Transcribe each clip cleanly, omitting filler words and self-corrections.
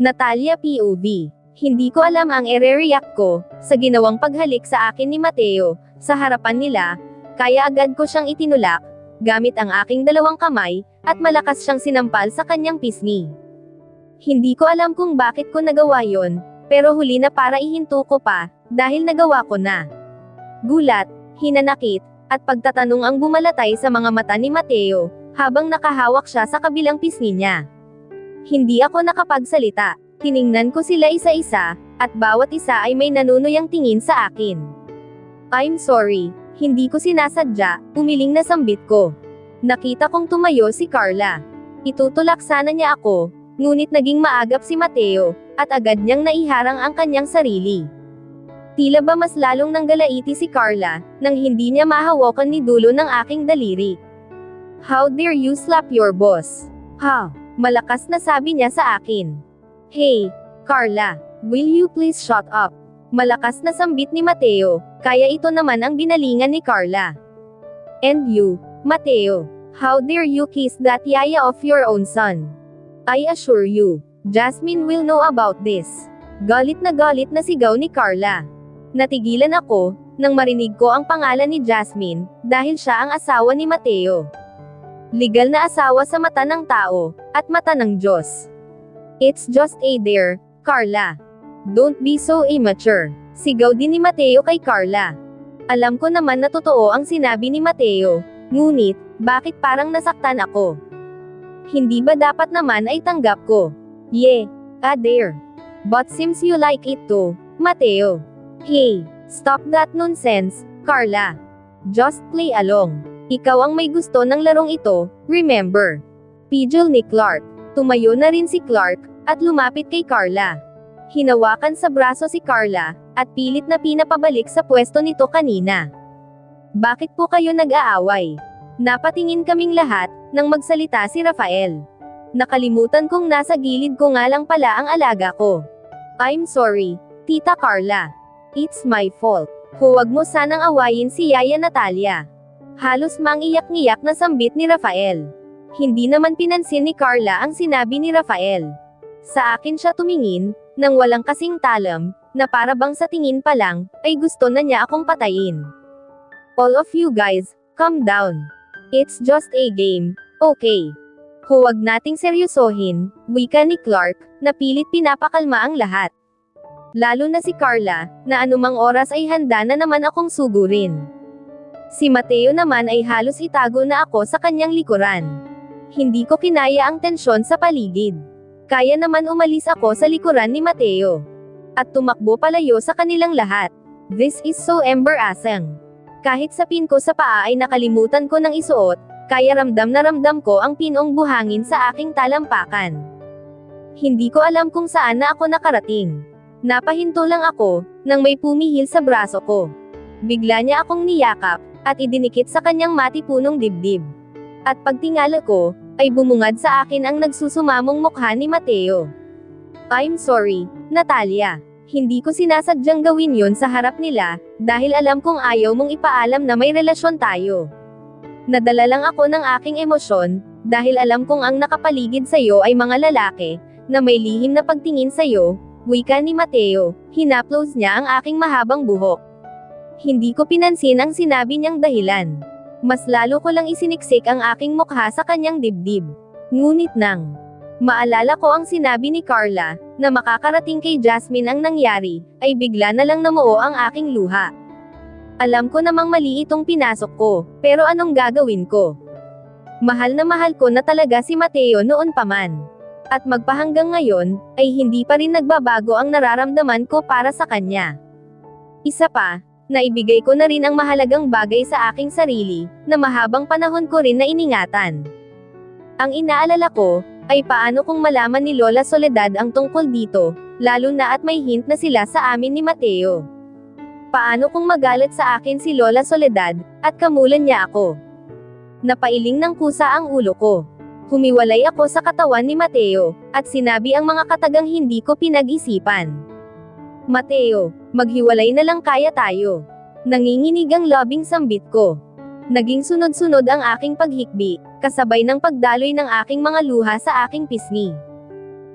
Natalia POV. Hindi ko alam ang ire-react ko sa ginawang paghalik sa akin ni Mateo sa harapan nila, kaya agad ko siyang itinulak gamit ang aking dalawang kamay at malakas siyang sinampal sa kanyang pisngi. Hindi ko alam kung bakit ko nagawa yon, pero huli na para ihinto ko pa dahil nagawa ko na. Gulat, hinanakit, at pagtatanong ang bumalatay sa mga mata ni Mateo habang nakahawak siya sa kabilang pisngi niya. Hindi ako nakapagsalita. Tiningnan ko sila isa-isa, at bawat isa ay may nanunuyang tingin sa akin. I'm sorry, hindi ko sinasadya, umiling na sambit ko. Nakita kong tumayo si Carla. Itutulak sana niya ako, ngunit naging maagap si Mateo, at agad niyang naiharang ang kanyang sarili. Tila ba mas lalong nanggalaiti si Carla, nang hindi niya mahawakan ni dulo ng aking daliri. How dare you slap your boss? Ha? Malakas na sabi niya sa akin. Hey, Carla, will you please shut up? Malakas na sambit ni Mateo, kaya ito naman ang binalingan ni Carla. And you, Mateo, how dare you kiss that yaya of your own son? I assure you, Jasmine will know about this. Galit na sigaw ni Carla. Natigilan ako, nang marinig ko ang pangalan ni Jasmine, dahil siya ang asawa ni Mateo. Legal na asawa sa mata ng tao, at mata ng Diyos. It's just a dare, Carla. Don't be so immature. Sigaw din ni Mateo kay Carla. Alam ko naman na totoo ang sinabi ni Mateo, ngunit, bakit parang nasaktan ako? Hindi ba dapat naman ay tanggap ko? Yeah, a dare. But seems you like it too, Mateo. Hey, stop that nonsense, Carla. Just play along. Ikaw ang may gusto ng larong ito, remember? Pidgel ni Clark. Tumayo na rin si Clark, at lumapit kay Carla. Hinawakan sa braso si Carla, at pilit na pinapabalik sa pwesto nito kanina. Bakit po kayo nag-aaway? Napatingin kaming lahat, nang magsalita si Rafael. Nakalimutan kong nasa gilid ko nga lang pala ang alaga ko. I'm sorry, Tita Carla. It's my fault. Huwag mo sanang awayin si Yaya Natalia. Halos mangiyak-ngiyak na sambit ni Rafael. Hindi naman pinansin ni Carla ang sinabi ni Rafael. Sa akin siya tumingin, nang walang kasing talam, na para bang sa tingin pa lang, ay gusto na niya akong patayin. All of you guys, calm down. It's just a game, okay? Huwag nating seryosohin, wika ni Clark, na pilit pinapakalma ang lahat. Lalo na si Carla, na anumang oras ay handa na naman akong sugurin. Si Mateo naman ay halos itago na ako sa kanyang likuran. Hindi ko kinaya ang tensyon sa paligid. Kaya naman umalis ako sa likuran ni Mateo. At tumakbo palayo sa kanilang lahat. This is so embarrassing. Kahit sa pin ko sa paa ay nakalimutan ko ng isuot, kaya ramdam na ramdam ko ang pinong buhangin sa aking talampakan. Hindi ko alam kung saan na ako nakarating. Napahinto lang ako, nang may pumihil sa braso ko. Bigla niya akong niyakap, at idinikit sa kanyang matipunong dibdib. At pagtingala ko, ay bumungad sa akin ang nagsusumamong mukha ni Mateo. I'm sorry, Natalia. Hindi ko sinasadyang gawin yon sa harap nila, dahil alam kong ayaw mong ipaalam na may relasyon tayo. Nadala lang ako ng aking emosyon, dahil alam kong ang nakapaligid sa'yo ay mga lalaki, na may lihim na pagtingin sa'yo, wika ni Mateo, hinaplos niya ang aking mahabang buhok. Hindi ko pinansin ang sinabi niyang dahilan. Mas lalo ko lang isiniksik ang aking mukha sa kanyang dibdib. Ngunit nang maalala ko ang sinabi ni Carla, na makakarating kay Jasmine ang nangyari, ay bigla na lang namuo ang aking luha. Alam ko namang mali itong pinasok ko, pero anong gagawin ko? Mahal ko na talaga si Mateo noon pa man. At magpahanggang ngayon, ay hindi pa rin nagbabago ang nararamdaman ko para sa kanya. Isa pa, naibigay ko na rin ang mahalagang bagay sa aking sarili, na mahabang panahon ko rin na iningatan. Ang inaalala ko, ay paano kung malaman ni Lola Soledad ang tungkol dito, lalo na at may hint na sila sa amin ni Mateo. Paano kung magalit sa akin si Lola Soledad, at kamulan niya ako? Napailing ng kusa ang ulo ko. Humiwalay ako sa katawan ni Mateo, at sinabi ang mga katagang hindi ko pinag-isipan. Mateo, maghiwalay na lang kaya tayo. Nanginginig ang labing sambit ko. Naging sunod-sunod ang aking paghikbi, kasabay ng pagdaloy ng aking mga luha sa aking pisngi.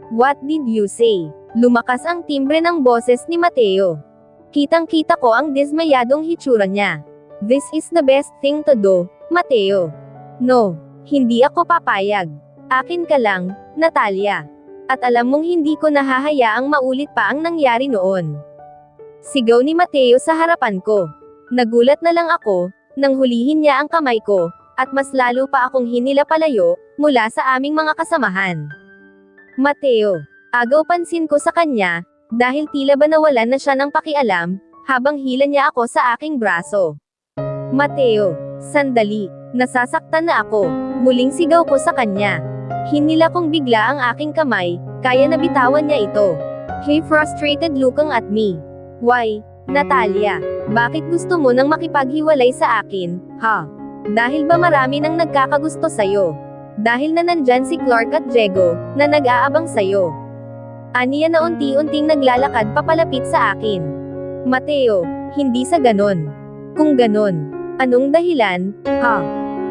What did you say? Lumakas ang timbre ng boses ni Mateo. Kitang-kita ko ang dismayadong hitsura niya. This is the best thing to do, Mateo. No, hindi ako papayag. Akin ka lang, Natalia. At alam mong hindi ko nahahayaang maulit pa ang nangyari noon. Sigaw ni Mateo sa harapan ko. Nagulat na lang ako, nang hulihin niya ang kamay ko, at mas lalo pa akong hinila palayo, mula sa aming mga kasamahan. Mateo. Agaw pansin ko sa kanya, dahil tila ba nawalan na siya ng pakialam, habang hila niya ako sa aking braso. Mateo. Sandali. Nasasaktan na ako. Muling sigaw ko sa kanya. Hinila kong bigla ang aking kamay, kaya nabitawan niya ito. He frustrated looking at me. Why, Natalia? Bakit gusto mo nang makipaghiwalay sa akin, ha? Dahil ba marami nang nagkakagusto sa'yo? Dahil na nandyan si Clark at Diego, na nag-aabang sa'yo. Aniya na unti-unting naglalakad papalapit sa akin. Mateo, hindi sa ganon. Kung ganon, anong dahilan, ha?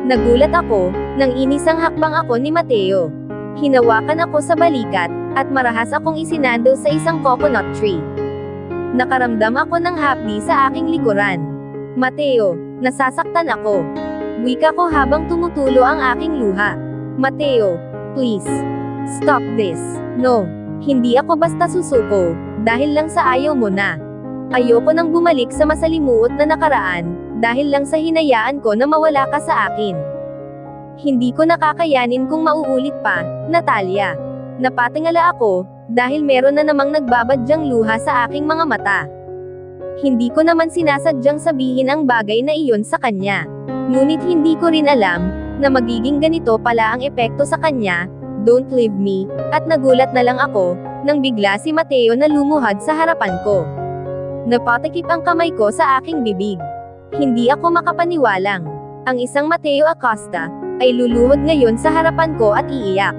Nagulat ako, nang inisang hakbang ako ni Mateo. Hinawakan ako sa balikat, at marahas akong isinando sa isang coconut tree. Nakaramdam ako ng hapdi sa aking likuran. Mateo, nasasaktan ako. Wika ko habang tumutulo ang aking luha. Mateo, please. Stop this. No, hindi ako basta susuko, dahil lang sa ayaw mo na. Ayoko nang bumalik sa masalimuot na nakaraan, dahil lang sa hinayaan ko na mawala ka sa akin. Hindi ko nakakayanin kung mauulit pa, Natalia. Napatingala ako, dahil meron na namang nagbabadyang luha sa aking mga mata. Hindi ko naman sinasadyang sabihin ang bagay na iyon sa kanya. Ngunit hindi ko rin alam, na magiging ganito pala ang epekto sa kanya. Don't leave me, at nagulat na lang ako, nang bigla si Mateo na lumuhad sa harapan ko. Napatikip ang kamay ko sa aking bibig. Hindi ako makapaniwalang. Ang isang Mateo Acosta, ay luluhod ngayon sa harapan ko at iiyak.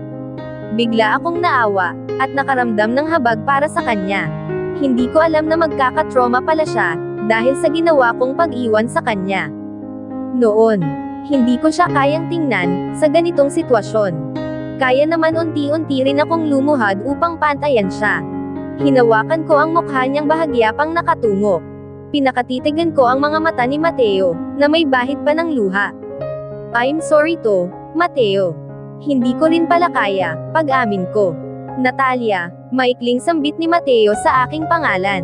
Bigla akong naawa, at nakaramdam ng habag para sa kanya. Hindi ko alam na magkakatrauma pala siya, dahil sa ginawa kong pag-iwan sa kanya. Noon, hindi ko siya kayang tingnan, sa ganitong sitwasyon. Kaya naman unti-unti rin akong lumuhad upang pantayan siya. Hinawakan ko ang mukha niyang bahagya pang nakatungo. Pinakatitigan ko ang mga mata ni Mateo, na may bahid pa ng luha. I'm sorry to, Mateo. Hindi ko rin pala kaya, pag-amin ko. Natalia, maikling sambit ni Mateo sa aking pangalan.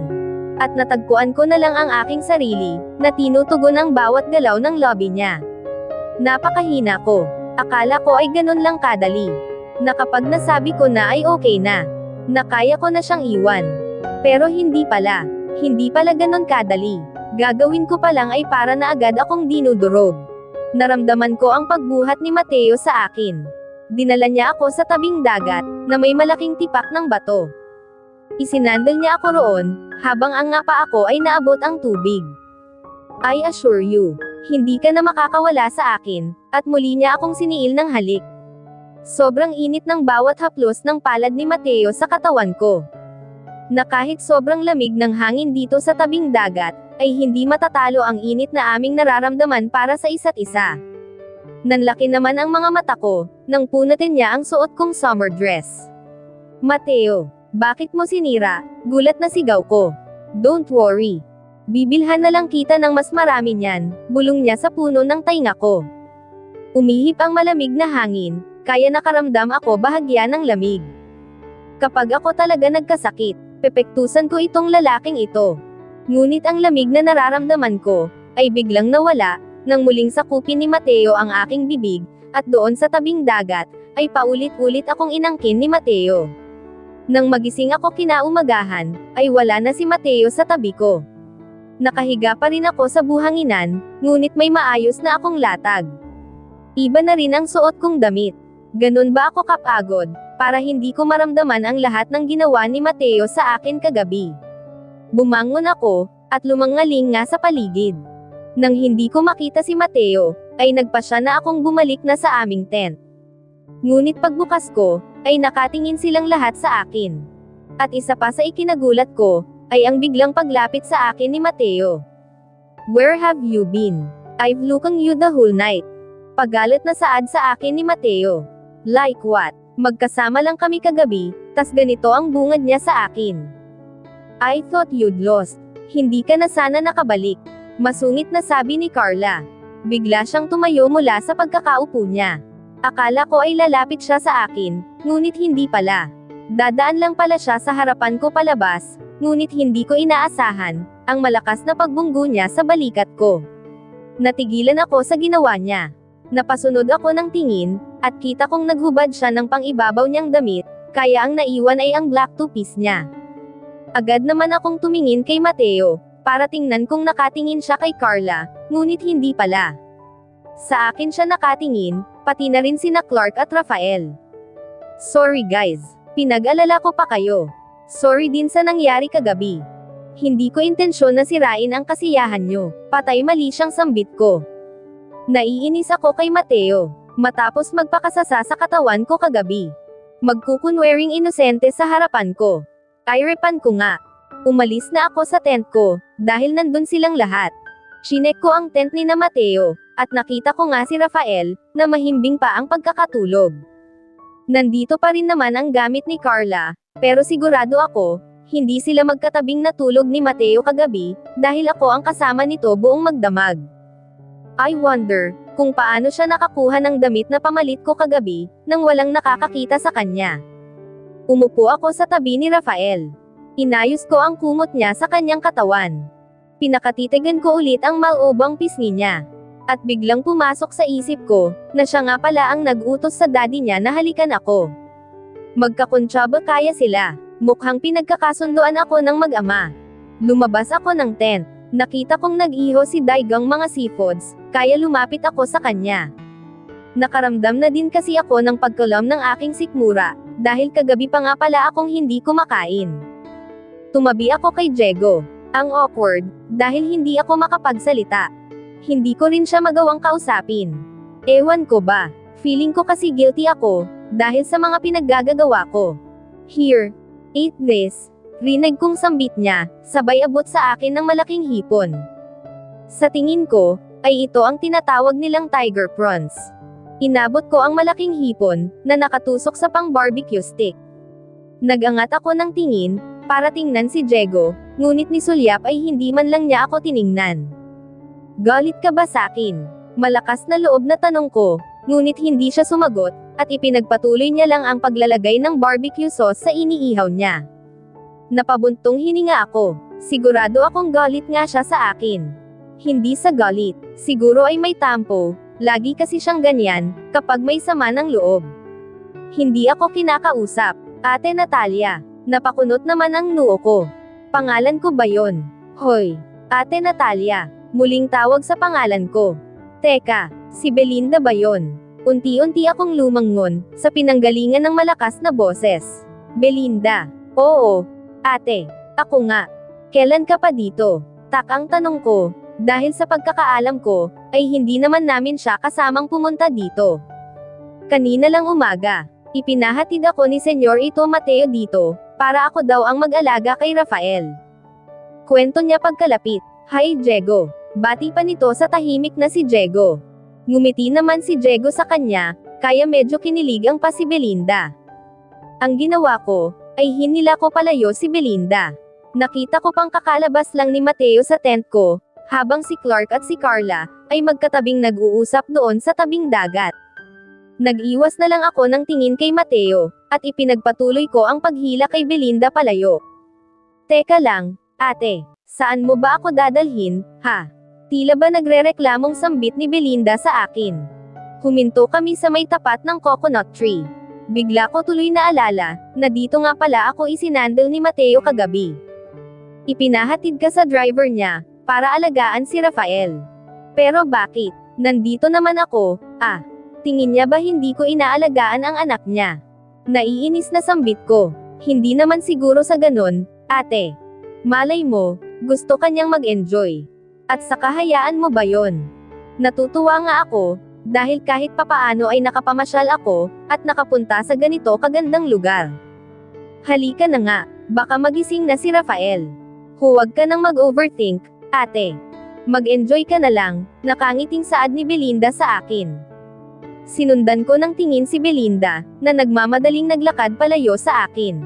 At natagpuan ko na lang ang aking sarili, na tinutugon ang bawat galaw ng lobby niya. Napakahina ko. Akala ko ay ganun lang kadali. Na kapag nasabi ko na ay okay na. Na kaya ko na siyang iwan. Pero hindi pala. Hindi pala ganun kadali. Gagawin ko pa lang ay para na agad akong dinudurog. Naramdaman ko ang pagbuhat ni Mateo sa akin. Dinala niya ako sa tabing dagat, na may malaking tipak ng bato. Isinandal niya ako roon, habang ang ngapa ako ay naabot ang tubig. I assure you, hindi ka na makakawala sa akin, at muli niya akong siniil ng halik. Sobrang init ng bawat haplos ng palad ni Mateo sa katawan ko. Na kahit sobrang lamig ng hangin dito sa tabing dagat, ay hindi matatalo ang init na aming nararamdaman para sa isa't isa. Nanlaki naman ang mga mata ko, nang punatin niya ang suot kong summer dress. Mateo, bakit mo sinira? Gulat na sigaw ko. Don't worry. Bibilhan na lang kita ng mas marami niyan, bulong niya sa puno ng tainga ko. Umihip ang malamig na hangin, kaya nakaramdam ako bahagya ng lamig. Kapag ako talaga nagkasakit, pepektusan ko itong lalaking ito. Ngunit ang lamig na nararamdaman ko, ay biglang nawala, nang muling sakupin ni Mateo ang aking bibig, at doon sa tabing dagat, ay paulit-ulit akong inangkin ni Mateo. Nang magising ako kinaumagahan, ay wala na si Mateo sa tabi ko. Nakahiga pa rin ako sa buhanginan, ngunit may maayos na akong latag. Iba na rin ang suot kong damit. Ganun ba ako kapagod, para hindi ko maramdaman ang lahat ng ginawa ni Mateo sa akin kagabi? Bumangon ako, at lumangaling nga sa paligid. Nang hindi ko makita si Mateo, ay nagpasya na akong bumalik na sa aming tent. Ngunit pagbukas ko, ay nakatingin silang lahat sa akin. At isa pa sa ikinagulat ko, ay ang biglang paglapit sa akin ni Mateo. Where have you been? I've looking you the whole night. Pagalit na saad sa akin ni Mateo. Like what? Magkasama lang kami kagabi, Tas ganito ang bungad niya sa akin. I thought you'd lost. Hindi ka na sana nakabalik. Masungit na sabi ni Carla. Bigla siyang tumayo mula sa pagkakaupo niya. Akala ko ay lalapit siya sa akin, ngunit hindi pala. Dadaan lang pala siya sa harapan ko palabas, ngunit hindi ko inaasahan ang malakas na pagbunggo niya sa balikat ko. Natigilan ako sa ginawa niya. Napasunod ako ng tingin, at kita kong naghubad siya ng pang-ibabaw niyang damit, kaya ang naiwan ay ang black two-piece niya. Agad naman akong tumingin kay Mateo, para tingnan kung nakatingin siya kay Carla, ngunit hindi pala. Sa akin siya nakatingin, pati na rin sina Clark at Rafael. Sorry guys, pinag-alala ko pa kayo. Sorry din sa nangyari kagabi. Hindi ko intensyon na sirain ang kasiyahan nyo, patay mali siyang sambit ko. Naiinis ako kay Mateo, matapos magpakasasa sa katawan ko kagabi. Magkukunwering inosente sa harapan ko. Kairepan ko nga. Umalis na ako sa tent ko, dahil nandun silang lahat. Chinek ko ang tent ni na Mateo, at nakita ko nga si Rafael, na mahimbing pa ang pagkakatulog. Nandito pa rin naman ang gamit ni Carla, pero sigurado ako, hindi sila magkatabing natulog ni Mateo kagabi, dahil ako ang kasama nito buong magdamag. I wonder, kung paano siya nakakuha ng damit na pamalit ko kagabi, nang walang nakakakita sa kanya. Umupo ako sa tabi ni Rafael. Inayos ko ang kumot niya sa kanyang katawan. Pinakatitigan ko ulit ang malubang pisngi niya. At biglang pumasok sa isip ko, na siya nga pala ang nag-utos sa daddy niya na halikan ako. Magkakuntsaba kaya sila. Mukhang pinagkakasunduan ako ng mag-ama. Lumabas ako ng tent. Nakita kong nag-iho si Daigang mga seafoods, kaya lumapit ako sa kanya. Nakaramdam na din kasi ako ng pagkulam ng aking sikmura, dahil kagabi pa nga pala akong hindi kumakain. Tumabi ako kay Diego. Ang awkward, dahil hindi ako makapagsalita. Hindi ko rin siya magawang kausapin. Ewan ko ba, feeling ko kasi guilty ako, dahil sa mga pinaggagawa ko. Here, eat this. Rinig kong sambit niya, sabay abot sa akin ng malaking hipon. Sa tingin ko, ay ito ang tinatawag nilang tiger prawns. Inabot ko ang malaking hipon, na nakatusok sa pang-barbecue stick. Nagangat ako ng tingin, para tingnan si Diego, ngunit ni Sulyap ay hindi man lang niya ako tiningnan. Galit ka ba sakin? Malakas na loob na tanong ko, ngunit hindi siya sumagot, at ipinagpatuloy niya lang ang paglalagay ng barbecue sauce sa iniihaw niya. Napabuntong hininga ako, sigurado akong galit nga siya sa akin. Hindi sa galit, siguro ay may tampo. Lagi kasi siyang ganyan, kapag may sama ng loob. Hindi ako kinakausap, Ate Natalia. Napakunot naman ang noo ko. Pangalan ko ba yon? Hoy, Ate Natalia. Muling tawag sa pangalan ko. Teka, si Belinda ba yon? Unti-unti akong lumangon, sa pinanggalingan ng malakas na boses. Belinda. Oo, ate. Ako nga. Kailan ka pa dito? Tak ang tanong ko. Dahil sa pagkakaalam ko, ay hindi naman namin siya kasamang pumunta dito. Kanina lang umaga, ipinahatid ako ni Senyor Ito Mateo dito, para ako daw ang mag-alaga kay Rafael. Kwento niya pagkalapit. Hi Diego. Bati pa nito sa tahimik na si Diego. Ngumiti naman si Diego sa kanya, kaya medyo kinilig ang pa si Belinda. Ang ginawa ko, ay hinila ko palayo si Belinda. Nakita ko pang kakalabas lang ni Mateo sa tent ko, habang si Clark at si Carla, ay magkatabing nag-uusap doon sa tabing dagat. Nag-iwas na lang ako ng tingin kay Mateo, at ipinagpatuloy ko ang paghila kay Belinda palayo. Teka lang, ate, saan mo ba ako dadalhin, ha? Tila ba nagrereklamong sambit ni Belinda sa akin? Huminto kami sa may tapat ng coconut tree. Bigla ko tuloy naalala, na dito nga pala ako isinandal ni Mateo kagabi. Ipinahatid ka sa driver niya, para alagaan si Rafael. Pero bakit? Nandito naman ako, tingin niya ba hindi ko inaalagaan ang anak niya? Naiinis na sambit ko. Hindi naman siguro sa ganun, ate. Malay mo, gusto kanyang mag-enjoy. At sa kahayaan mo ba yon? Natutuwa nga ako, dahil kahit papaano ay nakapamasyal ako, at nakapunta sa ganito kagandang lugar. Halika na nga, baka magising na si Rafael. Huwag ka nang mag-overthink, ate. Mag-enjoy ka na lang, nakangiting saad ni Belinda sa akin. Sinundan ko ng tingin si Belinda, na nagmamadaling naglakad palayo sa akin.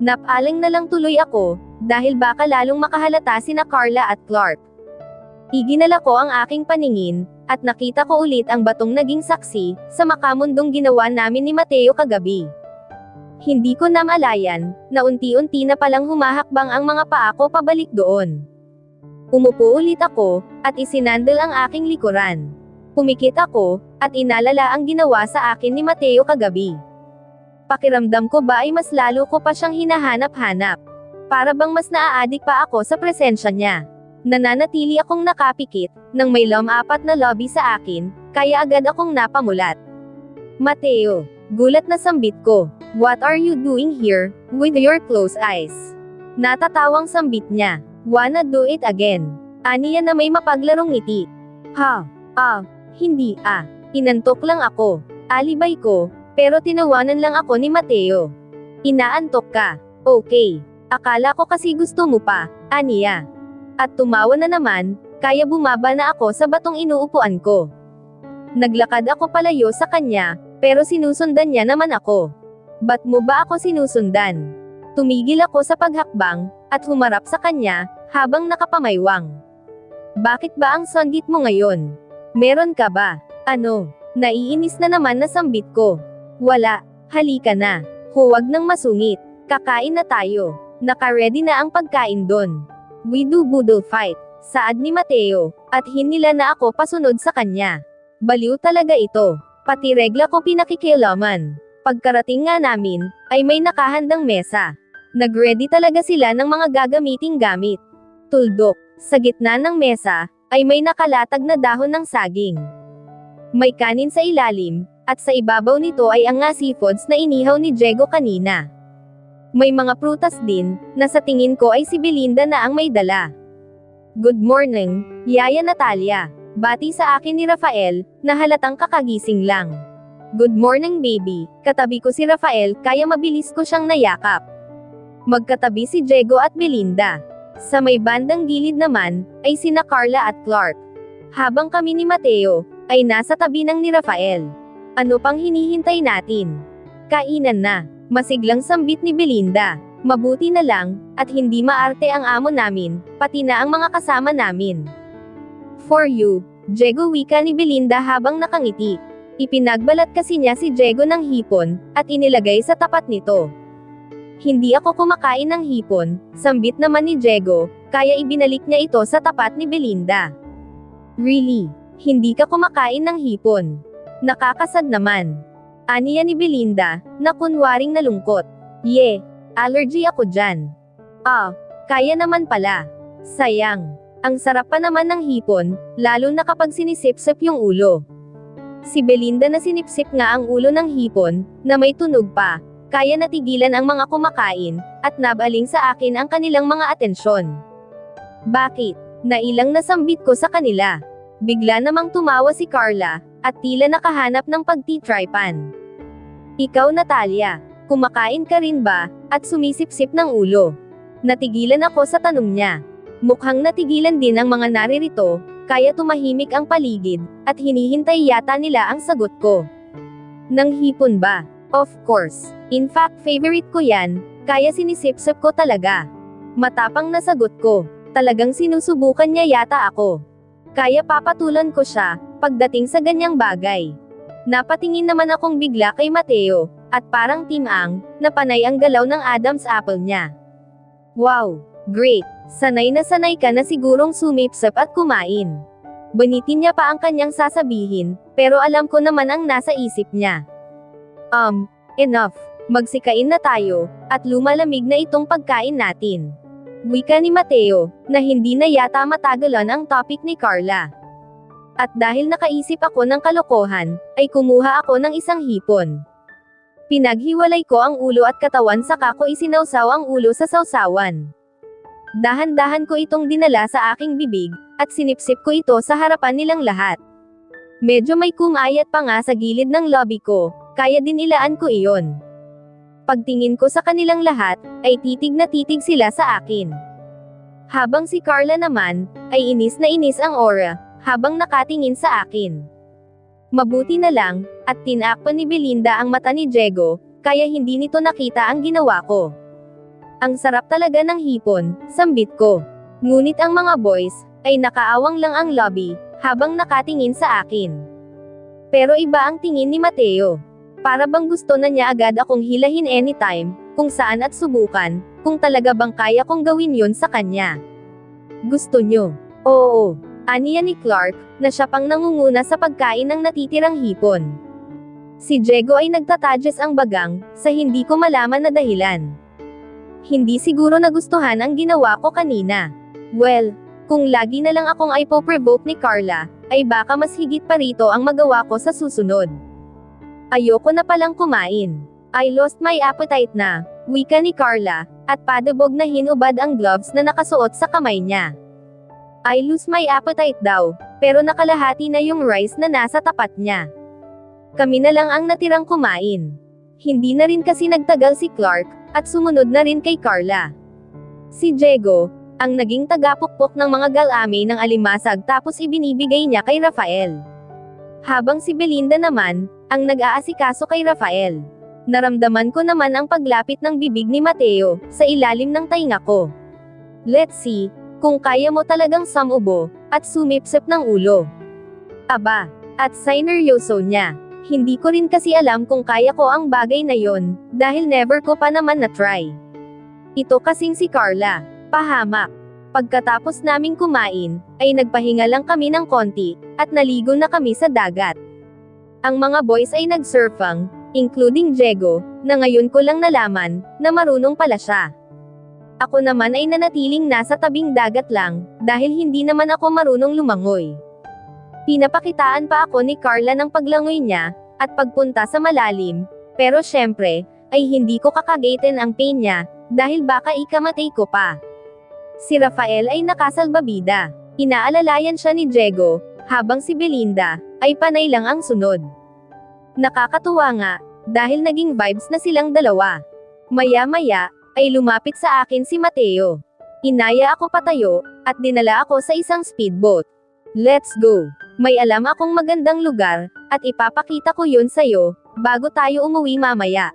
Napaling na lang tuloy ako, dahil baka lalong makahalata sina Carla at Clark. Iginala ko ang aking paningin, at nakita ko ulit ang batong naging saksi, sa makamundong ginawa namin ni Mateo kagabi. Hindi ko namalayan, na unti-unti na palang humahakbang ang mga paa ko pabalik doon. Umupo ulit ako, at isinandal ang aking likuran. Pumikit ako, at inalala ang ginawa sa akin ni Mateo kagabi. Pakiramdam ko ba ay mas lalo ko pa siyang hinahanap-hanap. Para bang mas naaadik pa ako sa presensya niya. Nananatili akong nakapikit, nang may apat na lobby sa akin, kaya agad akong napamulat. Mateo, gulat na sambit ko. What are you doing here, with your closed eyes? Natatawang sambit niya. Wanna do it again? Aniya na may mapaglarong ngiti. Hindi Inantok lang ako. Alibay ko, pero tinawanan lang ako ni Mateo. Inaantok ka. Okay. Akala ko kasi gusto mo pa, aniya. At tumawa na naman, kaya bumaba na ako sa batong inuupuan ko. Naglakad ako palayo sa kanya, pero sinusundan niya naman ako. Ba't mo ba ako sinusundan? Tumigil ako sa paghakbang, at humarap sa kanya, habang nakapamaywang. Bakit ba ang sanggit mo ngayon? Meron ka ba? Ano? Naiinis na naman na sambit ko. Wala, halika na. Huwag nang masungit. Kakain na tayo. Naka-ready na ang pagkain doon. We do boodle fight. Saad ni Mateo, at hinila na ako pasunod sa kanya. Baliw talaga ito. Pati regla ko pinakikialaman. Pagkarating nga namin, ay may nakahandang mesa. Nag-ready talaga sila ng mga gagamiting gamit. Tuldok, sa gitna ng mesa, ay may nakalatag na dahon ng saging. May kanin sa ilalim, at sa ibabaw nito ay ang nga seafoods na inihaw ni Diego kanina. May mga prutas din, na sa tingin ko ay si Belinda na ang may dala. Good morning, Yaya Natalia. Bati sa akin ni Rafael, na halatang kakagising lang. Good morning baby, katabi ko si Rafael kaya mabilis ko siyang nayakap. Magkatabi si Diego at Belinda. Sa may bandang gilid naman, ay sina Carla at Clark. Habang kami ni Mateo, ay nasa tabi ng ni Rafael. Ano pang hinihintay natin? Kainan na. Masiglang sambit ni Belinda. Mabuti na lang, at hindi maarte ang amo namin, pati na ang mga kasama namin. For you, Diego, wika ni Belinda habang nakangiti. Ipinagbalat kasi niya si Diego ng hipon, at inilagay sa tapat nito. Hindi ako kumakain ng hipon, sambit naman ni Diego, kaya ibinalik niya ito sa tapat ni Belinda. Really? Hindi ka kumakain ng hipon? Nakakasad naman. Aniya ni Belinda, na kunwaring nalungkot. Allergy ako dyan. Kaya naman pala. Sayang. Ang sarap pa naman ng hipon, lalo na kapag sinisip-sip yung ulo. Si Belinda na sinipsip nga ang ulo ng hipon, na may tunog pa, kaya natigilan ang mga kumakain, at nabaling sa akin ang kanilang mga atensyon. Bakit? Nailang nasambit ko sa kanila. Bigla namang tumawa si Carla, at tila nakahanap ng pagtitripan. Ikaw Natalia, kumakain ka rin ba, at sumisip-sip ng ulo? Natigilan ako sa tanong niya. Mukhang natigilan din ang mga naririto, kaya tumahimik ang paligid, at hinihintay yata nila ang sagot ko. Nang hipon ba? Of course. In fact favorite ko yan, kaya sinisip-sip ko talaga. Matapang na sagot ko. Talagang sinusubukan niya yata ako. Kaya papatulan ko siya, pagdating sa ganyang bagay. Napatingin naman akong bigla kay Mateo, at parang timang, na panay ang galaw ng Adam's apple niya. Wow! Great! Sanay ka na sigurong sumipsip at kumain. Banitin niya pa ang kanyang sasabihin, pero alam ko naman ang nasa isip niya. Enough. Magsikain na tayo, at lumalamig na itong pagkain natin. Wika ni Mateo, na hindi na yata matagalan ang topic ni Carla. At dahil nakaisip ako ng kalokohan, ay kumuha ako ng isang hipon. Pinaghiwalay ko ang ulo at katawan saka ko isinawsaw ang ulo sa sawsawan. Dahan-dahan ko itong dinala sa aking bibig, at sinipsip ko ito sa harapan nilang lahat. Medyo may kumayat pa nga sa gilid ng lobby ko, kaya din ilaan ko iyon. Pagtingin ko sa kanilang lahat, ay titig na titig sila sa akin. Habang si Carla naman, ay inis na inis ang aura, habang nakatingin sa akin. Mabuti na lang, at tinakpan ni Belinda ang mata ni Diego, kaya hindi nito nakita ang ginawa ko. Ang sarap talaga ng hipon, sambit ko. Ngunit ang mga boys, ay nakaawang lang ang lobby, habang nakatingin sa akin. Pero iba ang tingin ni Mateo. Para bang gusto na niya agad akong hilahin anytime, kung saan at subukan, kung talaga bang kaya kong gawin yun sa kanya. Gusto nyo? Oo. Aniya ni Clark, na siya pang nangunguna sa pagkain ng natitirang hipon. Si Diego ay nagtatadges ang bagang, sa hindi ko malaman na dahilan. Hindi siguro nagustuhan ang ginawa ko kanina. Well, kung lagi na lang akong ipo-provoke ni Carla, ay baka mas higit pa rito ang magawa ko sa susunod. Ayoko na palang kumain. I lost my appetite na, wika ni Carla, at padabog na hinubad ang gloves na nakasuot sa kamay niya. I lose my appetite daw, pero nakalahati na yung rice na nasa tapat niya. Kami na lang ang natirang kumain. Hindi na rin kasi nagtagal si Clark, at sumunod na rin kay Carla. Si Diego, ang naging tagapukpok ng mga galame ng alimasag tapos ibinibigay niya kay Rafael. Habang si Belinda naman, ang nag-aasikaso kay Rafael. Naramdaman ko naman ang paglapit ng bibig ni Mateo, sa ilalim ng tainga ko. Let's see, kung kaya mo talagang samubo, at sumipsip ng ulo. Aba, at sineryoso niya. Hindi ko rin kasi alam kung kaya ko ang bagay na yon, dahil never ko pa naman na-try. Ito kasing si Carla, pahamak. Pagkatapos naming kumain, ay nagpahinga lang kami ng konti, at naligo na kami sa dagat. Ang mga boys ay nag-surfang, including Diego, na ngayon ko lang nalaman, na marunong pala siya. Ako naman ay nanatiling nasa tabing dagat lang, dahil hindi naman ako marunong lumangoy. Pinapakitaan pa ako ni Carla ng paglangoy niya, at pagpunta sa malalim, pero syempre, ay hindi ko kakagatin ang pain niya, dahil baka ikamatay ko pa. Si Rafael ay nakasalbabida. Inaalalayan siya ni Diego, habang si Belinda, ay panay lang ang sunod. Nakakatuwa nga, dahil naging vibes na silang dalawa. Maya-maya, ay lumapit sa akin si Mateo. Inaya ako patayo, at dinala ako sa isang speedboat. Let's go! May alam akong magandang lugar, at ipapakita ko yun sa'yo, bago tayo umuwi mamaya.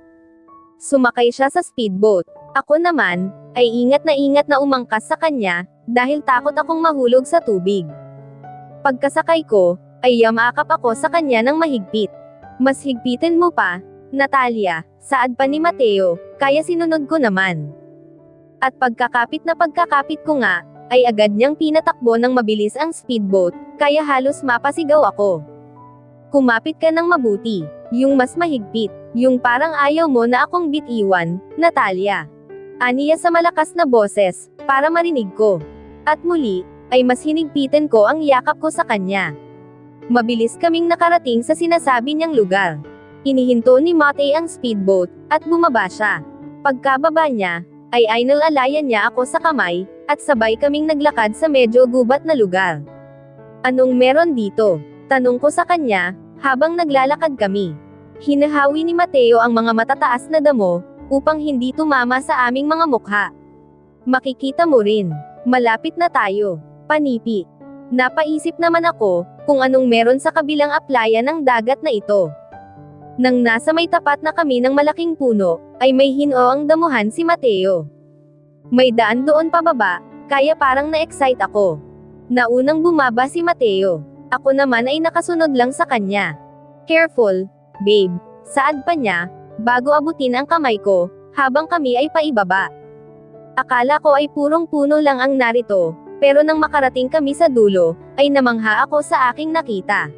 Sumakay siya sa speedboat. Ako naman, ay ingat na umangkas sa kanya, dahil takot akong mahulog sa tubig. Pagkasakay ko, ay yamakap ako sa kanya ng mahigpit. Mas higpitin mo pa, Natalia, saad pa ni Mateo, kaya sinunod ko naman. At pagkakapit ko nga, ay agad niyang pinatakbo ng mabilis ang speedboat, kaya halos mapasigaw ako. Kumapit ka ng mabuti, yung mas mahigpit, yung parang ayaw mo na akong bitiwan, Natalia. Aniya sa malakas na boses, para marinig ko. At muli, ay mas hinigpitin ko ang yakap ko sa kanya. Mabilis kaming nakarating sa sinasabi niyang lugar. Inihinto ni Mateo ang speedboat, at bumaba siya. Pagkababa niya, ay inalalayan niya ako sa kamay, at sabay kaming naglakad sa medyo gubat na lugar. Anong meron dito? Tanong ko sa kanya, habang naglalakad kami. Hinahawi ni Mateo ang mga matataas na damo, upang hindi tumama sa aming mga mukha. Makikita mo rin, malapit na tayo, panipi. Napaisip naman ako, kung anong meron sa kabilang aplayan ng dagat na ito. Nang nasa may tapat na kami ng malaking puno, ay may hinoang damuhan si Mateo. May daan doon pababa, kaya parang na-excite ako. Naunang bumaba si Mateo. Ako naman ay nakasunod lang sa kanya. Careful, babe, saad pa niya, bago abutin ang kamay ko, habang kami ay paibaba. Akala ko ay purong puno lang ang narito, pero nang makarating kami sa dulo, ay namangha ako sa aking nakita.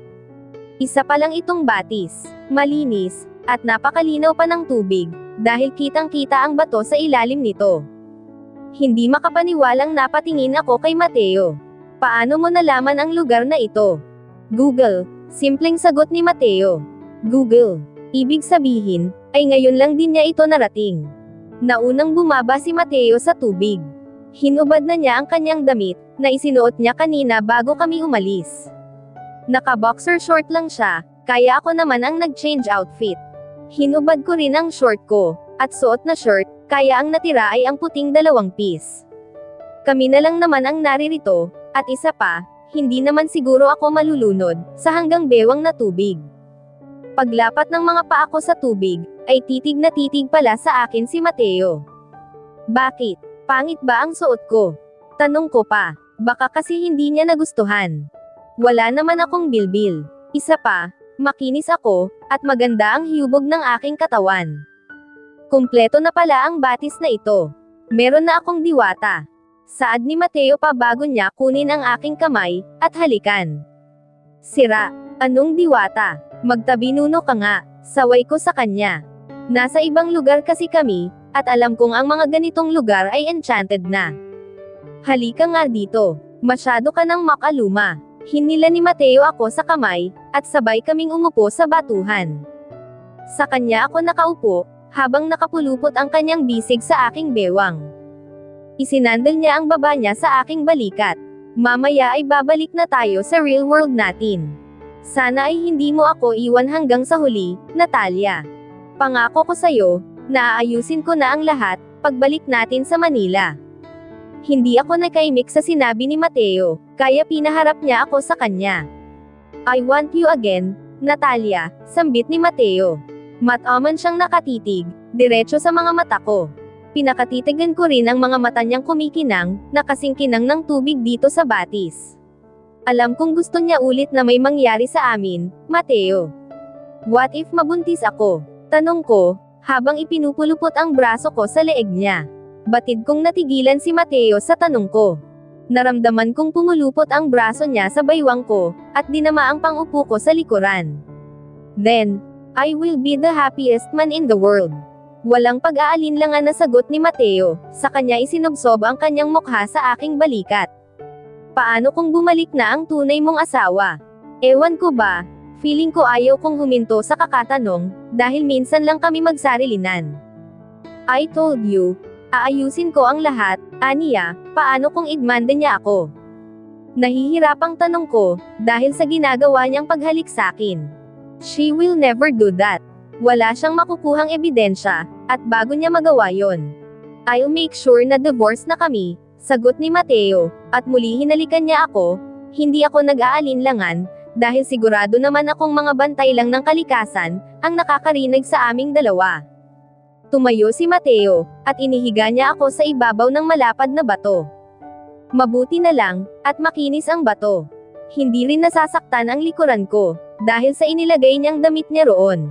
Isa pa lang itong batis, malinis, at napakalinaw pa ng tubig, dahil kitang-kita ang bato sa ilalim nito. Hindi makapaniwalang napatingin ako kay Mateo. Paano mo nalaman ang lugar na ito? Google, simpleng sagot ni Mateo. Google. Ibig sabihin, ay ngayon lang din niya ito narating. Naunang bumaba si Mateo sa tubig. Hinubad na niya ang kanyang damit, na isinuot niya kanina bago kami umalis. Naka-boxer short lang siya, kaya ako naman ang nag-change outfit. Hinubad ko rin ang short ko, at suot na shirt, kaya ang natira ay ang puting 2 piece. Kami na lang naman ang naririto, at isa pa, hindi naman siguro ako malulunod sa hanggang bewang na tubig. Paglapat ng mga paa ko sa tubig, ay titig na titig pala sa akin si Mateo. Bakit? Pangit ba ang suot ko? Tanong ko pa. Baka kasi hindi niya nagustuhan. Wala naman akong bilbil. Isa pa, makinis ako, at maganda ang hiyubog ng aking katawan. Kumpleto na pala ang batis na ito. Meron na akong diwata. Saad ni Mateo pa bago niya kunin ang aking kamay, at halikan. Sira. Anong diwata? Magtabinuno ka nga, saway ko sa kanya. Nasa ibang lugar kasi kami, at alam kong ang mga ganitong lugar ay enchanted na. Halika nga dito. Masyado ka nang makaluma. Hinila ni Mateo ako sa kamay, at sabay kaming umupo sa batuhan. Sa kanya ako nakaupo, habang nakapulupot ang kanyang bisig sa aking bewang. Isinandal niya ang baba niya sa aking balikat. Mamaya ay babalik na tayo sa real world natin. Sana ay hindi mo ako iwan hanggang sa huli, Natalia. Pangako ko sa'yo, na aayusin ko na ang lahat, pagbalik natin sa Manila. Hindi ako nakaimik sa sinabi ni Mateo, kaya pinaharap niya ako sa kanya. I want you again, Natalia, sambit ni Mateo. Mataman siyang nakatitig, diretso sa mga mata ko. Pinakatitigan ko rin ang mga mata niyang kumikinang, nakasingkinang ng tubig dito sa batis. Alam kong gusto niya ulit na may mangyari sa amin, Mateo. What if mabuntis ako? Tanong ko, habang ipinupulupot ang braso ko sa leeg niya. Batid kong natigilan si Mateo sa tanong ko. Naramdaman kong pumulupot ang braso niya sa baywang ko, at dinama ang pangupo ko sa likuran. Then, I will be the happiest man in the world. Walang pag-aalinlangan na sagot ni Mateo, sa kanya isinubsob ang kanyang mukha sa aking balikat. Paano kung bumalik na ang tunay mong asawa? Ewan ko ba, feeling ko ayaw kong huminto sa kakatanong, dahil minsan lang kami magsarilinan. I told you, aayusin ko ang lahat, aniya, paano kung igmanda niya ako? Nahihirapang tanong ko, dahil sa ginagawa niyang paghalik sa akin. She will never do that. Wala siyang makukuhang ebidensya, at bago niya magawa yon, I'll make sure na divorce na kami, sagot ni Mateo, at muli hinalikan niya ako. Hindi ako nag-aalinlangan, dahil sigurado naman akong mga bantay lang ng kalikasan, ang nakakarinig sa aming dalawa. Tumayo si Mateo, at inihiga niya ako sa ibabaw ng malapad na bato. Mabuti na lang, at makinis ang bato. Hindi rin nasasaktan ang likuran ko, dahil sa inilagay niyang damit niya roon.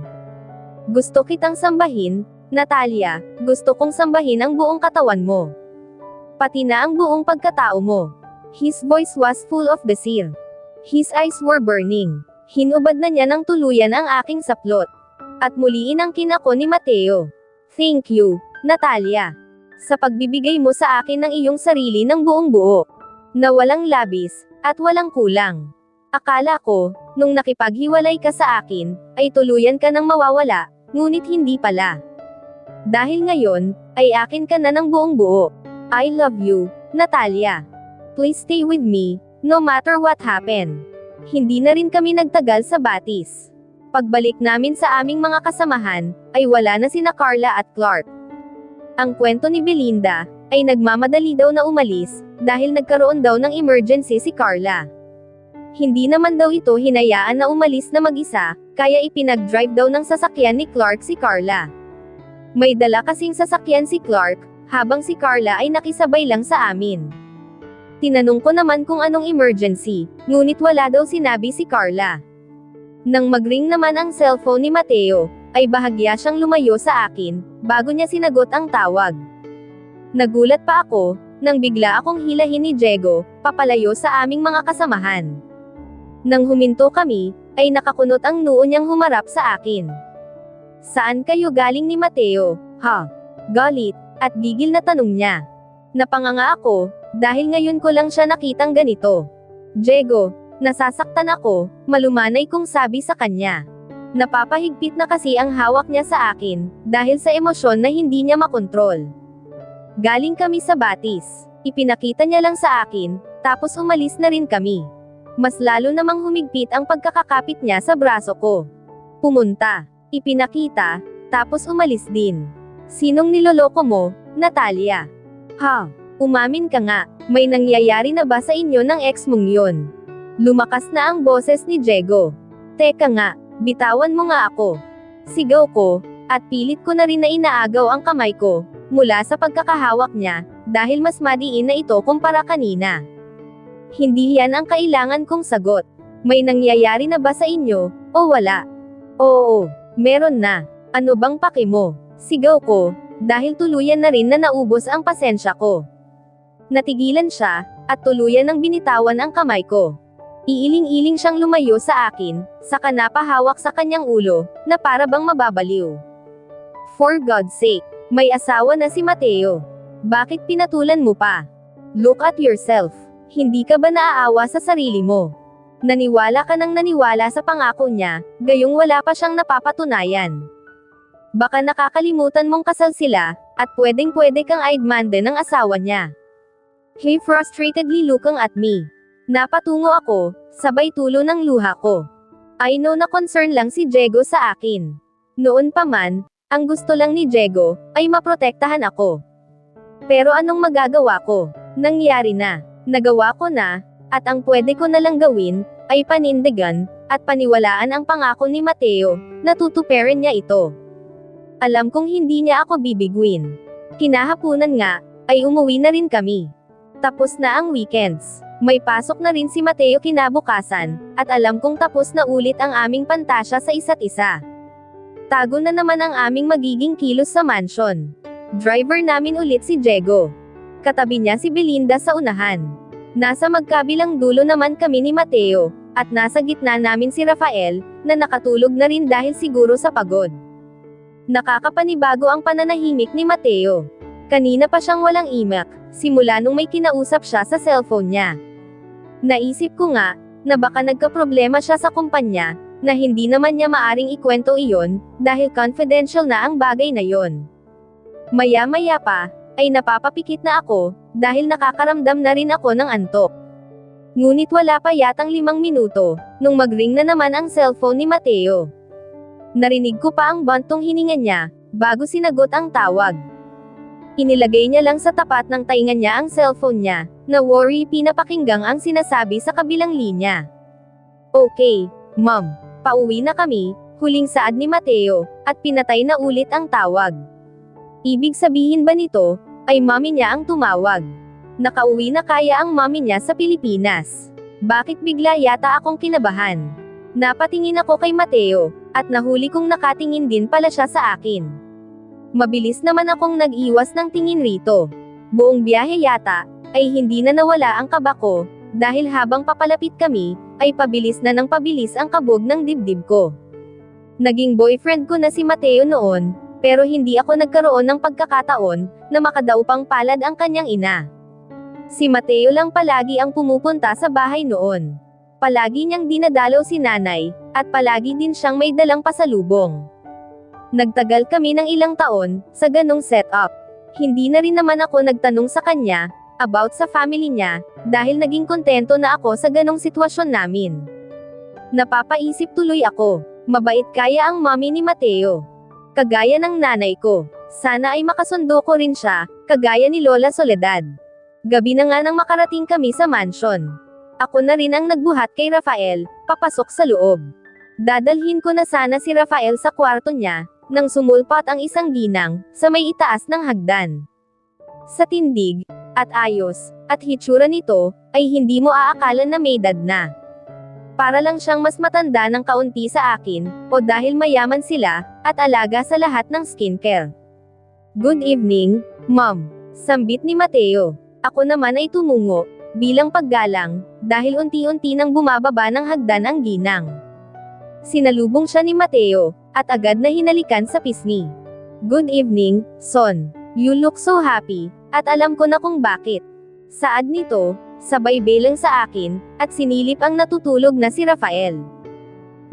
Gusto kitang sambahin, Natalia, gusto kong sambahin ang buong katawan mo. Pati na ang buong pagkatao mo. His voice was full of desire. His eyes were burning. Hinubad na niya ng tuluyan ang aking saplot. At muli inangkin ako ni Mateo. Thank you, Natalia. Sa pagbibigay mo sa akin ng iyong sarili ng buong buo. Na walang labis, at walang kulang. Akala ko, nung nakipaghiwalay ka sa akin, ay tuluyan ka nang mawawala, ngunit hindi pala. Dahil ngayon, ay akin ka na ng buong buo. I love you, Natalia. Please stay with me, no matter what happened. Hindi na rin kami nagtagal sa batis. Pagbalik namin sa aming mga kasamahan, ay wala na sina Carla at Clark. Ang kwento ni Belinda, ay nagmamadali daw na umalis, dahil nagkaroon daw ng emergency si Carla. Hindi naman daw ito hinayaan na umalis na mag-isa, kaya ipinag-drive daw ng sasakyan ni Clark si Carla. May dala kasing sasakyan si Clark, habang si Carla ay nakisabay lang sa amin. Tinanong ko naman kung anong emergency, ngunit wala daw sinabi si Carla. Nang mag-ring naman ang cellphone ni Mateo, ay bahagya siyang lumayo sa akin, bago niya sinagot ang tawag. Nagulat pa ako, nang bigla akong hilahin ni Diego, papalayo sa aming mga kasamahan. Nang huminto kami, ay nakakunot ang noo niyang humarap sa akin. Saan kayo galing ni Mateo, ha? Galit, at gigil na tanong niya. Napanganga ako, dahil ngayon ko lang siya nakitang ganito. Diego, nasasaktan ako, malumanay kong sabi sa kanya. Napapahigpit na kasi ang hawak niya sa akin, dahil sa emosyon na hindi niya makontrol. Galing kami sa batis. Ipinakita niya lang sa akin, tapos umalis na rin kami. Mas lalo namang humigpit ang pagkakakapit niya sa braso ko. Pumunta. Ipinakita, tapos umalis din. Sinong niloloko mo, Natalia? Ha? Umamin ka nga, may nangyayari na ba sa inyo ng ex mong yun? Lumakas na ang boses ni Diego. Teka nga, bitawan mo nga ako. Sigaw ko, at pilit ko na rin na inaagaw ang kamay ko, mula sa pagkakahawak niya, dahil mas madiin na ito kumpara kanina. Hindi yan ang kailangan kong sagot. May nangyayari na ba sa inyo, o wala? Oo, meron na. Ano bang paki mo? Sigaw ko, dahil tuluyan na rin na naubos ang pasensya ko. Natigilan siya, at tuluyan nang binitawan ang kamay ko. Iiling-iling siyang lumayo sa akin, saka napahawak sa kanyang ulo, na para bang mababaliw. For God's sake, may asawa na si Mateo. Bakit pinatulan mo pa? Look at yourself. Hindi ka ba naaawa sa sarili mo? Naniwala ka nang naniwala sa pangako niya, gayong wala pa siyang napapatunayan. Baka nakakalimutan mong kasal sila, at pwedeng-pwede kang aidmande ng asawa niya. He frustratedly looking at me. Napatungo ako, sabay tulo ng luha ko. I know na concern lang si Diego sa akin. Noon pa man, ang gusto lang ni Diego, ay maprotektahan ako. Pero anong magagawa ko? Nangyari na. Nagawa ko na, at ang pwede ko na lang gawin, ay panindigan, at paniwalaan ang pangako ni Mateo, na tutuparin niya ito. Alam kong hindi niya ako bibiguin. Kinahapunan nga, ay umuwi na rin kami. Tapos na ang weekends. May pasok na rin si Mateo kinabukasan, at alam kong tapos na ulit ang aming pantasya sa isa't isa. Tago na naman ang aming magiging kilos sa mansion. Driver namin ulit si Diego. Katabi niya si Belinda sa unahan. Nasa magkabilang dulo naman kami ni Mateo, at nasa gitna namin si Rafael, na nakatulog na rin dahil siguro sa pagod. Nakakapanibago ang pananahimik ni Mateo. Kanina pa siyang walang imak, simula nung may kinausap siya sa cellphone niya. Naisip ko nga, na baka nagkaproblema siya sa kumpanya, na hindi naman niya maaring ikwento iyon, dahil confidential na ang bagay na yon. Maya-maya pa, ay napapapikit na ako, dahil nakakaramdam na rin ako ng antok. Ngunit wala pa yatang 5 minuto, nung mag-ring na naman ang cellphone ni Mateo. Narinig ko pa ang bantong hininga niya, bago sinagot ang tawag. Inilagay niya lang sa tapat ng tainga niya ang cellphone niya, na worry pinapakinggang ang sinasabi sa kabilang linya. Okay, Mom, pauwi na kami, huling saad ni Mateo, at pinatay na ulit ang tawag. Ibig sabihin ba nito, ay mommy niya ang tumawag? Nakauwi na kaya ang mommy niya sa Pilipinas? Bakit bigla yata akong kinabahan? Napatingin ako kay Mateo, at nahuli kong nakatingin din pala siya sa akin. Mabilis naman akong nag-iwas ng tingin rito. Buong biyahe yata, ay hindi na nawala ang kaba ko, dahil habang papalapit kami, ay pabilis na ng pabilis ang kabog ng dibdib ko. Naging boyfriend ko na si Mateo noon, pero hindi ako nagkaroon ng pagkakataon, na makadaupang palad ang kanyang ina. Si Mateo lang palagi ang pumupunta sa bahay noon. Palagi niyang dinadalaw si nanay, at palagi din siyang may dalang pasalubong. Nagtagal kami ng ilang taon, sa ganong setup. Hindi na rin naman ako nagtanong sa kanya, about sa family niya, dahil naging kontento na ako sa ganong sitwasyon namin. Napapaisip tuloy ako, mabait kaya ang mommy ni Mateo. Kagaya ng nanay ko. Sana ay makasundo ko rin siya, kagaya ni Lola Soledad. Gabi na nga nang makarating kami sa mansion. Ako na rin ang nagbuhat kay Rafael, papasok sa loob. Dadalhin ko na sana si Rafael sa kwarto niya, nang sumulpat ang isang ginang, sa may itaas ng hagdan. Sa tindig, at ayos, at hitsura nito, ay hindi mo aakala na may edad na. Para lang siyang mas matanda ng kaunti sa akin, o dahil mayaman sila, at alaga sa lahat ng skincare. Good evening, Mom. Sambit ni Mateo. Ako naman ay tumungo, bilang paggalang, dahil unti-unti nang bumababa ng hagdan ang ginang. Sinalubong siya ni Mateo, at agad na hinalikan sa pisngi. Good evening, son. You look so happy, at alam ko na kung bakit. Saad nito, sabay belang sa akin, at sinilip ang natutulog na si Rafael.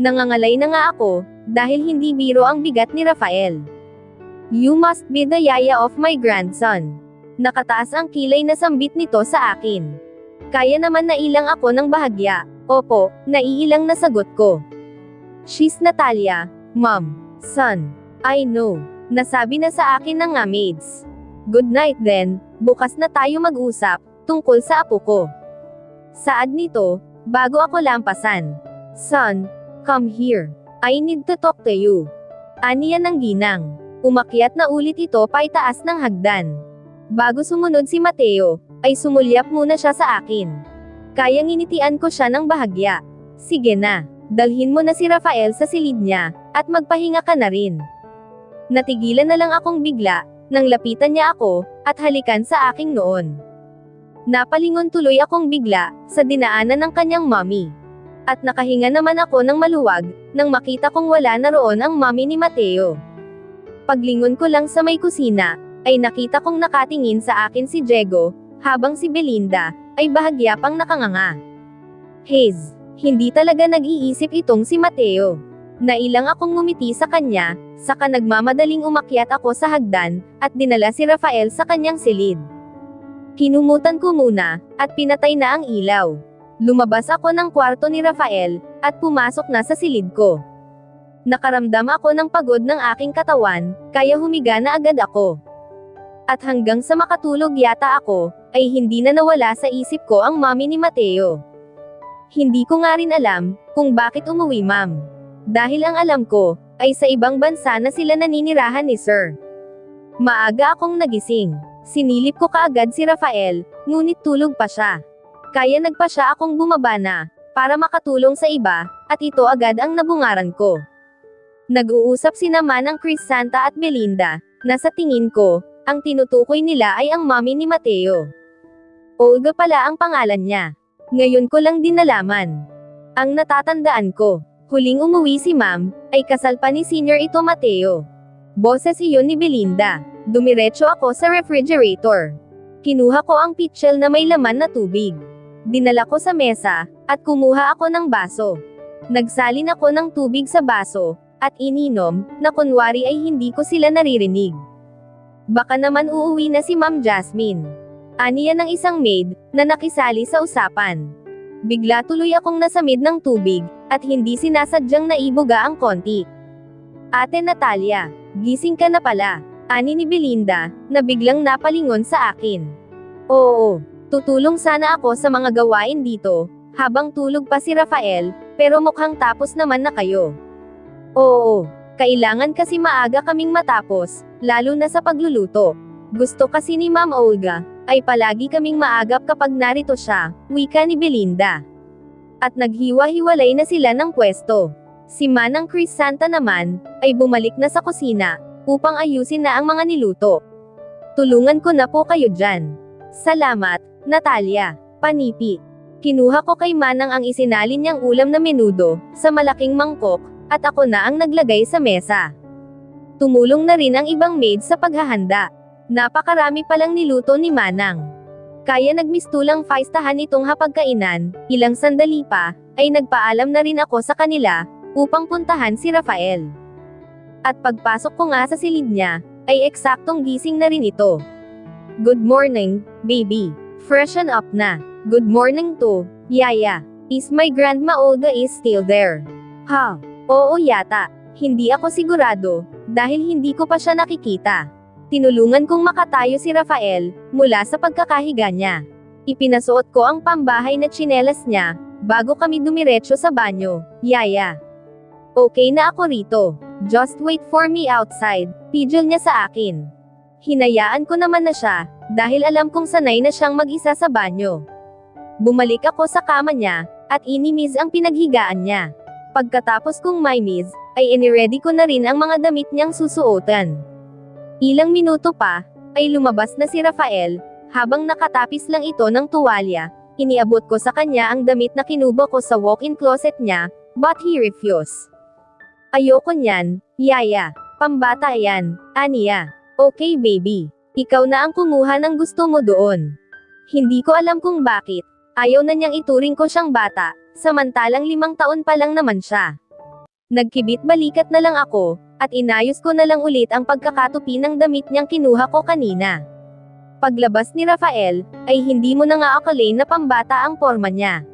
Nangangalay na nga ako, dahil hindi biro ang bigat ni Rafael. You must be the yaya of my grandson. Nakataas ang kilay na sambit nito sa akin. Kaya naman nailang ako ng bahagya. Opo, naiilang na sagot ko. She's Natalia, Mom, son. I know. Nasabi na sa akin ng nga maids. Good night then, bukas na tayo mag-usap, tungkol sa apo ko. Saad nito, bago ako lampasan. Son, come here. I need to talk to you. Aniya ng ginang. Umakyat na ulit ito paitaas ng hagdan. Bago sumunod si Mateo, ay sumulyap muna siya sa akin. Kaya nginitian ko siya ng bahagya. Sige na, dalhin mo na si Rafael sa silid niya, at magpahinga ka na rin. Natigilan na lang akong bigla, nang lapitan niya ako, at halikan sa aking noon. Napalingon tuloy akong bigla, sa dinaanan ng kanyang mommy. At nakahinga naman ako ng maluwag, nang makita kong wala na roon ang mommy ni Mateo. Paglingon ko lang sa may kusina, ay nakita kong nakatingin sa akin si Diego, habang si Belinda, ay bahagya pang nakanganga. Haze, hindi talaga nag-iisip itong si Mateo. Nailang akong ngumiti sa kanya, saka nagmamadaling umakyat ako sa hagdan, at dinala si Rafael sa kanyang silid. Kinumutan ko muna, at pinatay na ang ilaw. Lumabas ako ng kwarto ni Rafael, at pumasok na sa silid ko. Nakaramdam ako ng pagod ng aking katawan, kaya humiga na agad ako. At hanggang sa makatulog yata ako, ay hindi na nawala sa isip ko ang mommy ni Mateo. Hindi ko nga rin alam, kung bakit umuwi ma'am. Dahil ang alam ko, ay sa ibang bansa na sila naninirahan ni Sir. Maaga akong nagising. Sinilip ko kaagad si Rafael, ngunit tulog pa siya. Kaya nagpa siya akong bumaba na, para makatulong sa iba, at ito agad ang nabungaran ko. Nag-uusap sina Manang Crisanta at Belinda, na sa tingin ko, ang tinutukoy nila ay ang mommy ni Mateo. Olga pala ang pangalan niya. Ngayon ko lang din nalaman. Ang natatandaan ko, huling umuwi si ma'am, ay kasal pa ni senior ito Mateo. Boses iyon ni Belinda. Dumiretso ako sa refrigerator. Kinuha ko ang pitchel na may laman na tubig. Dinala ko sa mesa, at kumuha ako ng baso. Nagsalin ako ng tubig sa baso, at ininom, na kunwari ay hindi ko sila naririnig. Baka naman uuwi na si Ma'am Jasmine. Aniya ng isang maid, na nakisali sa usapan. Bigla tuloy akong nasamid ng tubig, at hindi sinasadyang naibuga ang konti. Ate Natalia, gising ka na pala. Ani ni Belinda, na biglang napalingon sa akin. Oo, tutulong sana ako sa mga gawain dito, habang tulog pa si Rafael, pero mukhang tapos naman na kayo. Oo, kailangan kasi maaga kaming matapos, lalo na sa pagluluto. Gusto kasi ni Ma'am Olga, ay palagi kaming maagap kapag narito siya, wika ni Belinda. At naghiwa-hiwalay na sila ng pwesto. Si Manang Crisanta naman, ay bumalik na sa kusina, upang ayusin na ang mga niluto. Tulungan ko na po kayo dyan. Salamat, Natalia. Panipi. Kinuha ko kay Manang ang isinalin niyang ulam na menudo, sa malaking mangkok, at ako na ang naglagay sa mesa. Tumulong na rin ang ibang maid sa paghahanda. Napakarami palang niluto ni Manang. Kaya nagmistulang faistahan itong hapagkainan, ilang sandali pa, ay nagpaalam na rin ako sa kanila, upang puntahan si Rafael. At pagpasok ko nga sa silid niya, ay eksaktong gising na rin ito. Good morning, baby. Freshen up na. Good morning to, Yaya. Is my grandma Olga is still there? Ha? Oo yata. Hindi ako sigurado, dahil hindi ko pa siya nakikita. Tinulungan kong makatayo si Rafael, mula sa pagkakahiga niya. Ipinasuot ko ang pambahay na tsinelas niya, bago kami dumiretso sa banyo, Yaya. Okay na ako rito. Just wait for me outside, pidgel niya sa akin. Hinayaan ko naman na siya, dahil alam kong sanay na siyang mag-isa sa banyo. Bumalik ako sa kama niya, at inimis ang pinaghigaan niya. Pagkatapos kong maimis, ay iniready ko na rin ang mga damit niyang susuotan. Ilang minuto pa, ay lumabas na si Rafael, habang nakatapis lang ito ng tuwalya. Iniabot ko sa kanya ang damit na kinuha ko sa walk-in closet niya, but he refused. Ayoko niyan, Yaya. Pambata yan, aniya. Okay baby. Ikaw na ang kumuha ng gusto mo doon. Hindi ko alam kung bakit. Ayaw na niyang ituring ko siyang bata, samantalang 5 taon pa lang naman siya. Nagkibit balikat na lang ako, at inayos ko na lang ulit ang pagkakatupi ng damit niyang kinuha ko kanina. Paglabas ni Rafael, ay hindi mo na nga akalain na pambata ang forma niya.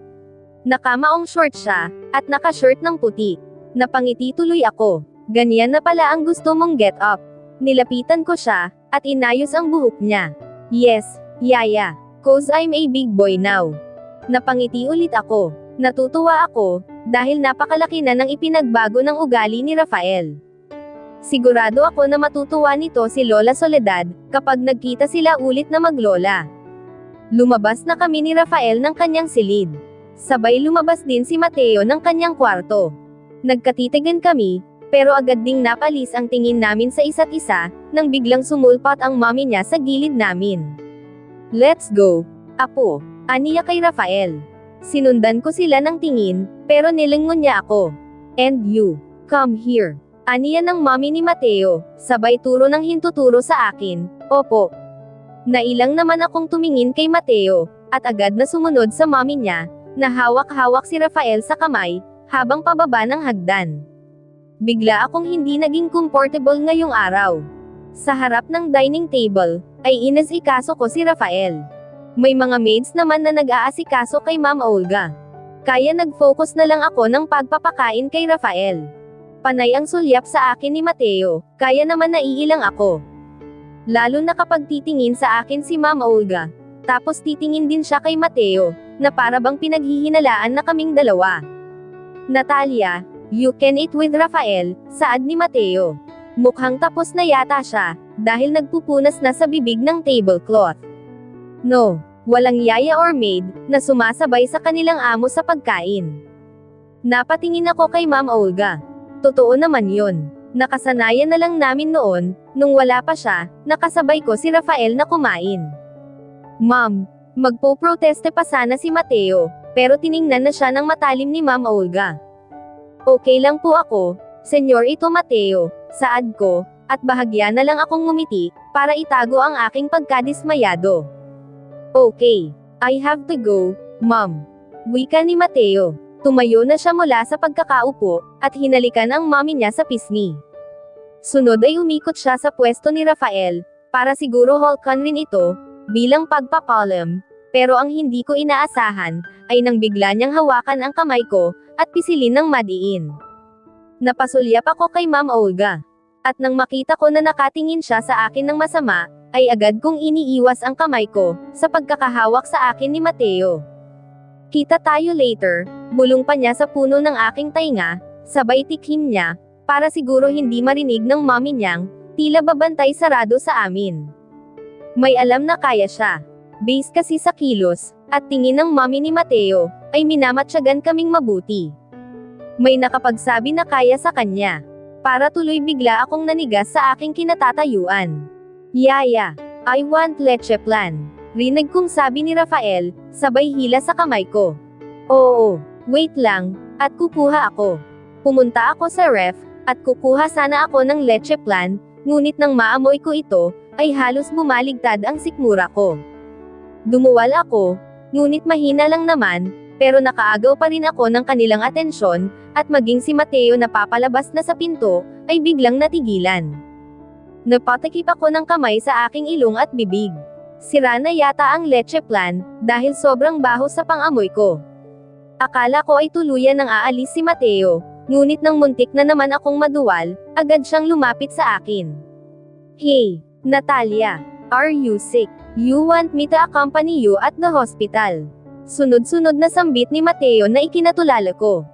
Nakamaong short siya, at naka-shirt ng puti. Napangiti tuloy ako. Ganyan na pala ang gusto mong get up. Nilapitan ko siya, at inayos ang buhok niya. Yes, Yaya. Cause I'm a big boy now. Napangiti ulit ako. Natutuwa ako, dahil napakalaki na ng ipinagbago ng ugali ni Rafael. Sigurado ako na matutuwa nito si Lola Soledad, kapag nagkita sila ulit na maglola. Lumabas na kami ni Rafael ng kanyang silid. Sabay lumabas din si Mateo ng kanyang kwarto. Nagkatitigan kami, pero agad ding napalis ang tingin namin sa isa't isa, nang biglang sumulpat ang mommy niya sa gilid namin. "Let's go, Apo," aniya kay Rafael. Sinundan ko sila ng tingin, pero nilingon niya ako. "And you, come here," aniya ng mommy ni Mateo, sabay turo ng hintuturo sa akin. "Opo." Nailang naman akong tumingin kay Mateo, at agad na sumunod sa mommy niya, na hawak-hawak si Rafael sa kamay, habang pababa ng hagdan. Bigla akong hindi naging comfortable ngayong araw. Sa harap ng dining table, ay inasikaso ko si Rafael. May mga maids naman na nag-aasikaso kay Ma'am Olga. Kaya nag-focus na lang ako ng pagpapakain kay Rafael. Panay ang sulyap sa akin ni Mateo, kaya naman naiilang ako. Lalo na kapag titingin sa akin si Ma'am Olga. Tapos titingin din siya kay Mateo, na para bang pinaghihinalaan na kaming dalawa. "Natalia, you can eat with Rafael," saad ni Mateo. Mukhang tapos na yata siya, dahil nagpupunas na sa bibig ng tablecloth. No, walang yaya or maid, na sumasabay sa kanilang amo sa pagkain. Napatingin ako kay Ma'am Olga. Totoo naman yun. Nakasanayan na lang namin noon, nung wala pa siya, nakasabay ko si Rafael na kumain. "Ma'am," magpo-proteste pa sana si Mateo, pero tiningnan na siya ng matalim ni Ma'am Olga. "Okay lang po ako, Senyorito Mateo," saad ko, at bahagya na lang akong ngumiti, para itago ang aking pagkadismayado. "Okay, I have to go, Ma'am," wika ni Mateo. Tumayo na siya mula sa pagkakaupo, at hinalikan ang mommy niya sa pisngi. Sunod ay umikot siya sa pwesto ni Rafael, para siguro halkan rin ito, bilang pagpapalam, pero ang hindi ko inaasahan, ay nang bigla niyang hawakan ang kamay ko, at pisilin ng madiin. Napasulyap ako kay Ma'am Olga. At nang makita ko na nakatingin siya sa akin ng masama, ay agad kong iniiwas ang kamay ko, sa pagkakahawak sa akin ni Mateo. "Kita tayo later," bulong pa niya sa puno ng aking tainga, sabay tikhim niya, para siguro hindi marinig ng mommy niyang, tila babantay sarado sa amin. May alam na kaya siya. Base kasi sa kilos, at tingin ng mommy ni Mateo, ay minamatyagan kaming mabuti. May nakapagsabi na kaya sa kanya. Para tuloy bigla akong nanigas sa aking kinatatayuan. "Yaya, I want leche plan," rinig kong sabi ni Rafael, sabay hila sa kamay ko. "Oo, wait lang, at kukuha ako." Pumunta ako sa ref, at kukuha sana ako ng leche plan, ngunit nang maamoy ko ito, ay halos bumaligtad ang sikmura ko. Dumuwal ako, ngunit mahina lang naman, pero nakaagaw pa rin ako ng kanilang atensyon, at maging si Mateo na papalabas na sa pinto, ay biglang natigilan. Napatakip ako ng kamay sa aking ilong at bibig. Sira na yata ang leche plan, dahil sobrang baho sa pangamoy ko. Akala ko ay tuluyan nang aalis si Mateo, ngunit nang muntik na naman akong maduwal, agad siyang lumapit sa akin. "Hey, Natalia, are you sick? You want me to accompany you at the hospital?" Sunod-sunod na sambit ni Mateo na ikinatulala ko.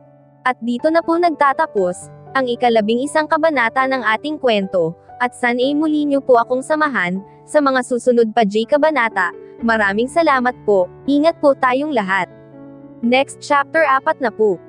At dito na po nagtatapos, ang 11 kabanata ng ating kwento, at sana'y muli niyo po akong samahan, sa mga susunod pa kabanata. Maraming salamat po, ingat po tayong lahat. Next chapter 4 na po.